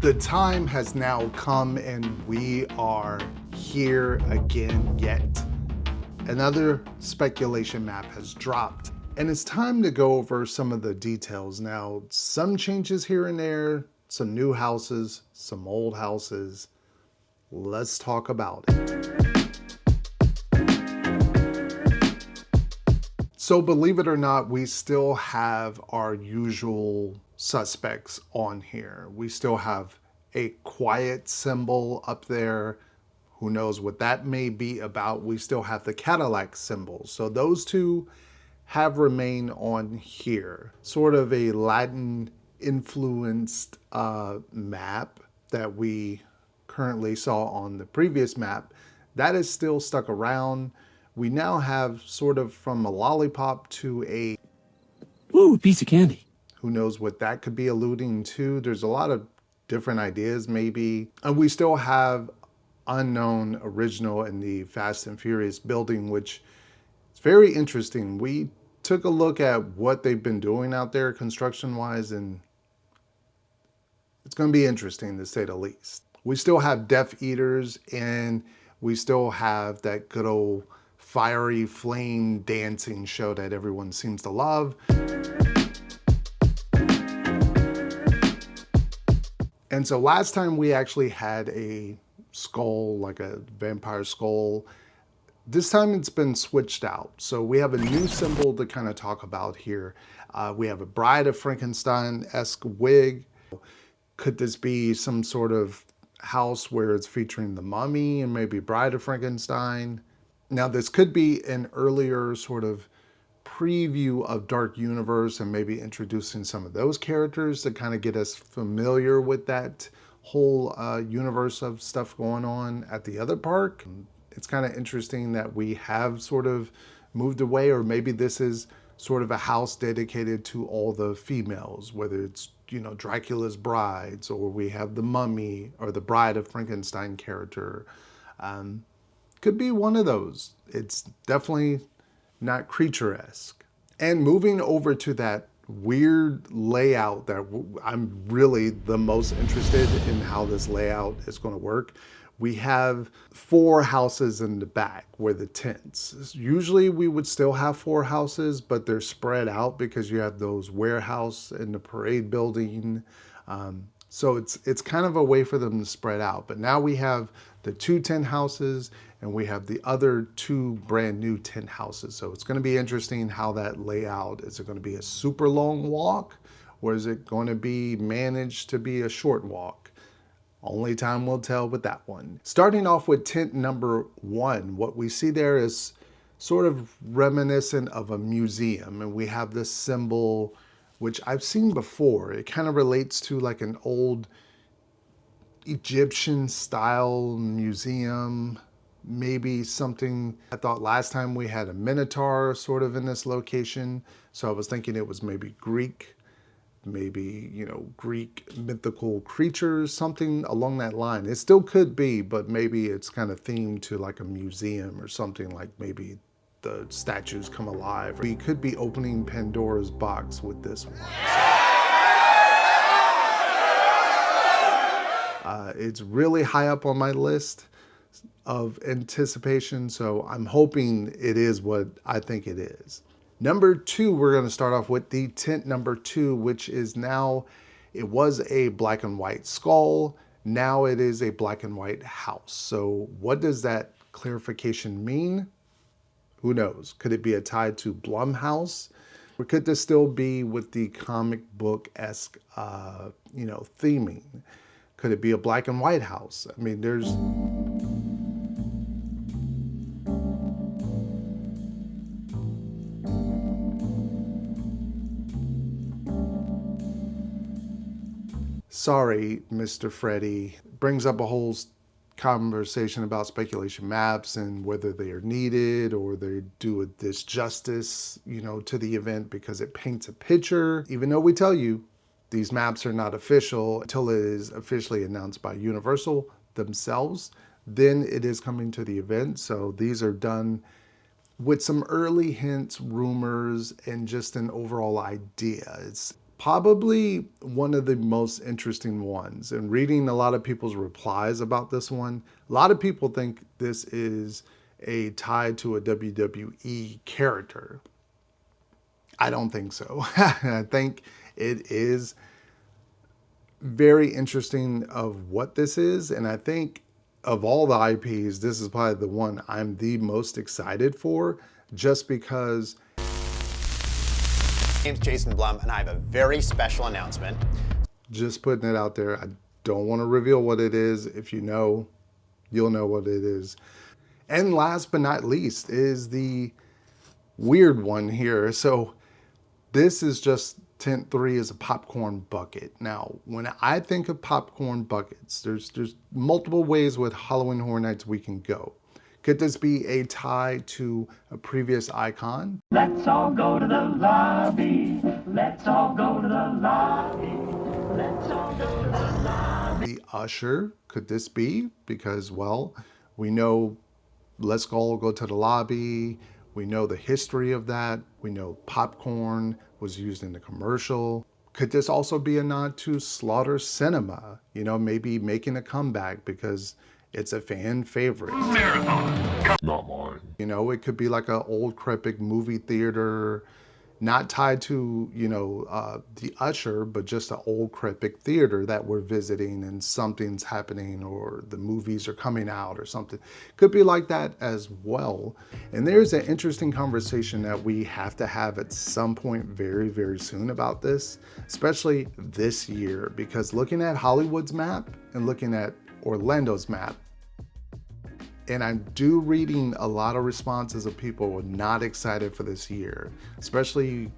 The time has now come and we are here again yet. Another speculation map has dropped and it's time to go over some of the details. Now, some changes here and there, some new houses, some old houses. Let's talk about it. So believe it or not, we still have our usual suspects on here. We still have a quiet symbol up there. Who knows what that may be about. We still have the Cadillac symbol. So those two have remained on here. Sort of a Latin influenced map that we currently saw on the previous map. That is still stuck around. We now have sort of from a lollipop to a ooh, piece of candy. Who knows what that could be alluding to. There's a lot of different ideas maybe. And we still have unknown original in the Fast and Furious building, which is very interesting. We took a look at what they've been doing out there construction wise, and it's going to be interesting to say the least. We still have Death Eaters, and we still have that good old fiery flame dancing show that everyone seems to love. And so last time we actually had a skull, like a vampire skull. This time it's been switched out. So we have a new symbol to kind of talk about here. We have a Bride of Frankenstein-esque wig. Could this be some sort of house where it's featuring the Mummy and maybe Bride of Frankenstein? Now this could be an earlier sort of preview of Dark Universe and maybe introducing some of those characters to kind of get us familiar with that whole universe of stuff going on at the other park. It's kind of interesting that we have sort of moved away, or maybe this is sort of a house dedicated to all the females, whether it's, you know, Dracula's brides, or we have the Mummy or the Bride of Frankenstein character. Could be one of those. It's definitely not creature-esque. And moving over to that weird layout that I'm really the most interested in how this layout is going to work. We have 4 houses in the back where the tents. Usually we would still have 4 houses, but they're spread out because you have those warehouse in the parade building. So it's kind of a way for them to spread out. But now we have the 2 tent houses and we have the other 2 brand new tent houses. So it's going to be interesting how that layout. Is it going to be a super long walk, or is it going to be managed to be a short walk? Only time will tell with that one. Starting off with tent number 1, what we see there is sort of reminiscent of a museum. And we have this symbol, which I've seen before. It kind of relates to like an old Egyptian style museum, maybe something. I thought last time we had a Minotaur sort of in this location. So I was thinking it was maybe Greek, maybe, you know, Greek mythical creatures, something along that line. It still could be, but maybe it's kind of themed to like a museum or something, like maybe the statues come alive. We could be opening Pandora's box with this one. It's really high up on my list of anticipation, so I'm hoping it is what I think it is. Number 2, we're going to start off with the tent number 2, which is now, it was a black and white skull. Now it is a black and white house. So what does that clarification mean? Who knows? Could it be a tie to Blumhouse? Or could this still be with the comic book-esque, you know, theming? Could it be a black and white house? I mean, there's... Sorry, Mr. Freddy. Brings up a whole conversation about speculation maps and whether they are needed or they do a disjustice, you know, to the event because it paints a picture. Even though we tell you these maps are not official until it is officially announced by Universal themselves, then it is coming to the event. So these are done with some early hints, rumors, and just an overall idea. It's Probably one of the most interesting ones. And reading a lot of people's replies about this one, a lot of people think this is a tie to a WWE character. I don't think so. I think it is very interesting of what this is. And I think of all the IPs, this is probably the one I'm the most excited for, just because. My name's Jason Blum, and I have a very special announcement. Just putting it out there. I don't want to reveal what it is. If you know, you'll know what it is. And last but not least is the weird one here. So this is just Tent 3 is a popcorn bucket. Now, when I think of popcorn buckets, there's multiple ways with Halloween Horror Nights we can go. Could this be a tie to a previous icon? Let's all go to the lobby. Let's all go to the lobby. Let's all go to the lobby. The usher, could this be? Because, well, we know let's all go to the lobby. We know the history of that. We know popcorn was used in the commercial. Could this also be a nod to Slaughter Cinema? You know, maybe making a comeback because it's a fan favorite. Marathon. Not mine. You know, it could be like an old Krepik movie theater, not tied to, you know, the usher, but just an old Krepik theater that we're visiting and something's happening or the movies are coming out or something. Could be like that as well. And there's an interesting conversation that we have to have at some point very, very soon about this, especially this year, because looking at Hollywood's map and looking at Orlando's map, and I'm reading a lot of responses of people who are not excited for this year, especially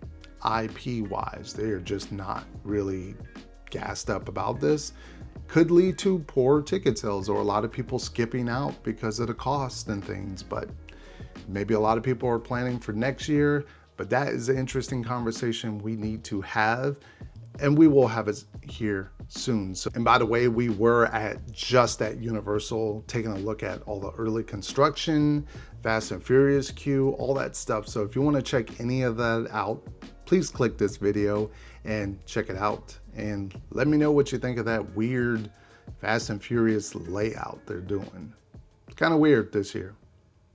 IP wise. They're just not really gassed up about this. Could lead to poor ticket sales or a lot of people skipping out because of the cost and things. But maybe a lot of people are planning for next year. But that is an interesting conversation we need to have. And we will have it here soon. So, and by the way, we were just at Universal taking a look at all the early construction, Fast and Furious queue, all that stuff. So if you want to check any of that out, please click this video and check it out. And let me know what you think of that weird Fast and Furious layout they're doing. It's kind of weird this year.